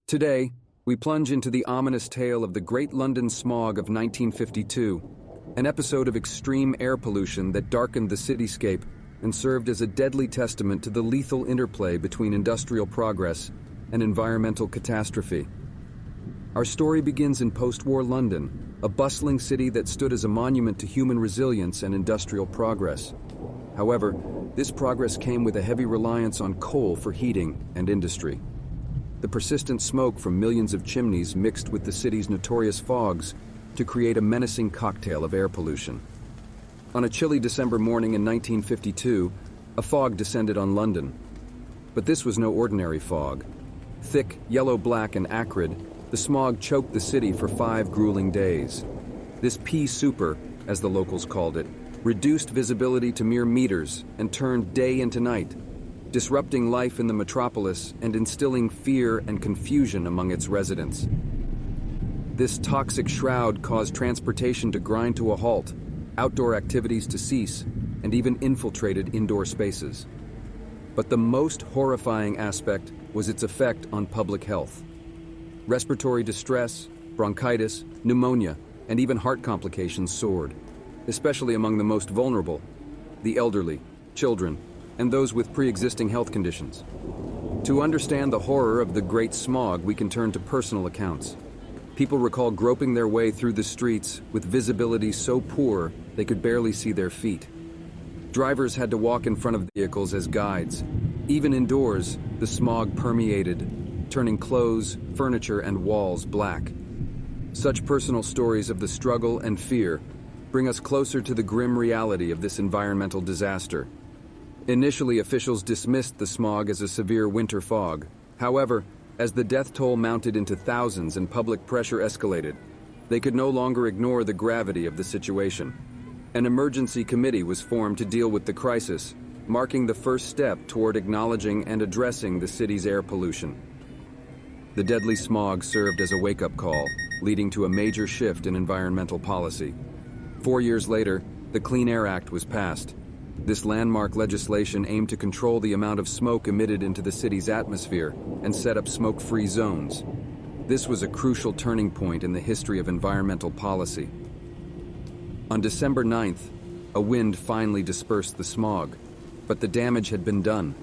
Today, we plunge into the ominous tale of the Great London Smog of 1952, an episode of extreme air pollution that darkened the cityscape and served as a deadly testament to the lethal interplay between industrial progress and environmental catastrophe. Our story begins in post-war London, a bustling city that stood as a monument to human resilience and industrial progress. However, this progress came with a heavy reliance on coal for heating and industry. The persistent smoke from millions of chimneys mixed with the city's notorious fogs to create a menacing cocktail of air pollution. On a chilly December morning in 1952, a fog descended on London. But this was no ordinary fog. Thick, yellow-black, and acrid, the smog choked the city for 5 grueling days. This pea super, as the locals called it, reduced visibility to mere meters and turned day into night, disrupting life in the metropolis and instilling fear and confusion among its residents. This toxic shroud caused transportation to grind to a halt, outdoor activities to cease, and even infiltrated indoor spaces. But the most horrifying aspect was its effect on public health. Respiratory distress, bronchitis, pneumonia, and even heart complications soared, especially among the most vulnerable, the elderly, children, and those with pre-existing health conditions. To understand the horror of the Great Smog, we can turn to personal accounts. People recall groping their way through the streets with visibility so poor they could barely see their feet. Drivers had to walk in front of vehicles as guides. Even indoors, the smog permeated, turning clothes, furniture, and walls black. Such personal stories of the struggle and fear bring us closer to the grim reality of this environmental disaster. Initially, officials dismissed the smog as a severe winter fog. However, as the death toll mounted into thousands and public pressure escalated, they could no longer ignore the gravity of the situation. An emergency committee was formed to deal with the crisis, marking the first step toward acknowledging and addressing the city's air pollution. The deadly smog served as a wake-up call, leading to a major shift in environmental policy. 4 years later, the Clean Air Act was passed. This landmark legislation aimed to control the amount of smoke emitted into the city's atmosphere and set up smoke-free zones. This was a crucial turning point in the history of environmental policy. On December 9th, a wind finally dispersed the smog, but the damage had been done.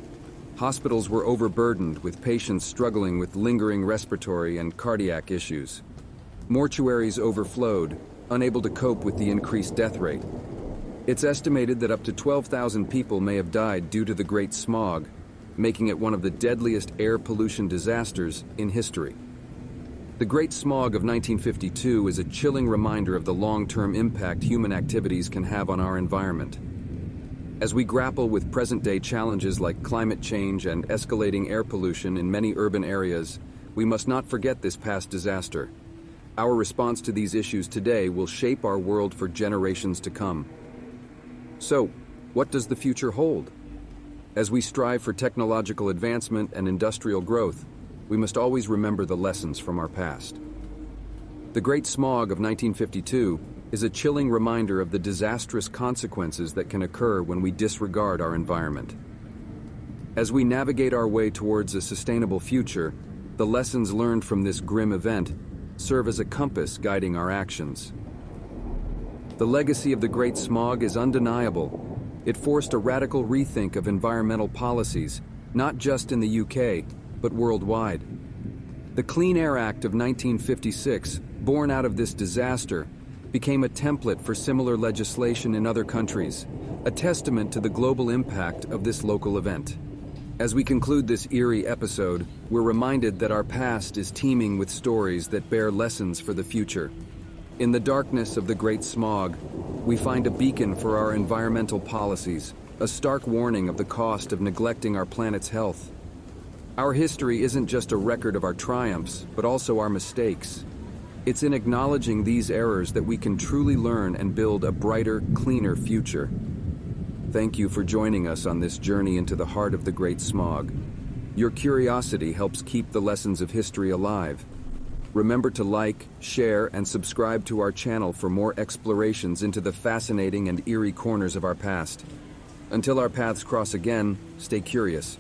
Hospitals were overburdened with patients struggling with lingering respiratory and cardiac issues. Mortuaries overflowed, unable to cope with the increased death rate. It's estimated that up to 12,000 people may have died due to the Great Smog, making it one of the deadliest air pollution disasters in history. The Great Smog of 1952 is a chilling reminder of the long-term impact human activities can have on our environment. As we grapple with present-day challenges like climate change and escalating air pollution in many urban areas, we must not forget this past disaster. Our response to these issues today will shape our world for generations to come. So, what does the future hold? As we strive for technological advancement and industrial growth, we must always remember the lessons from our past. The Great Smog of 1952 is a chilling reminder of the disastrous consequences that can occur when we disregard our environment. As we navigate our way towards a sustainable future, the lessons learned from this grim event serve as a compass guiding our actions. The legacy of the Great Smog is undeniable. It forced a radical rethink of environmental policies, not just in the UK, but worldwide. The Clean Air Act of 1956, born out of this disaster, became a template for similar legislation in other countries, a testament to the global impact of this local event. As we conclude this eerie episode, we're reminded that our past is teeming with stories that bear lessons for the future. In the darkness of the Great Smog, we find a beacon for our environmental policies, a stark warning of the cost of neglecting our planet's health. Our history isn't just a record of our triumphs, but also our mistakes. It's in acknowledging these errors that we can truly learn and build a brighter, cleaner future. Thank you for joining us on this journey into the heart of the Great Smog. Your curiosity helps keep the lessons of history alive. Remember to like, share, and subscribe to our channel for more explorations into the fascinating and eerie corners of our past. Until our paths cross again, stay curious.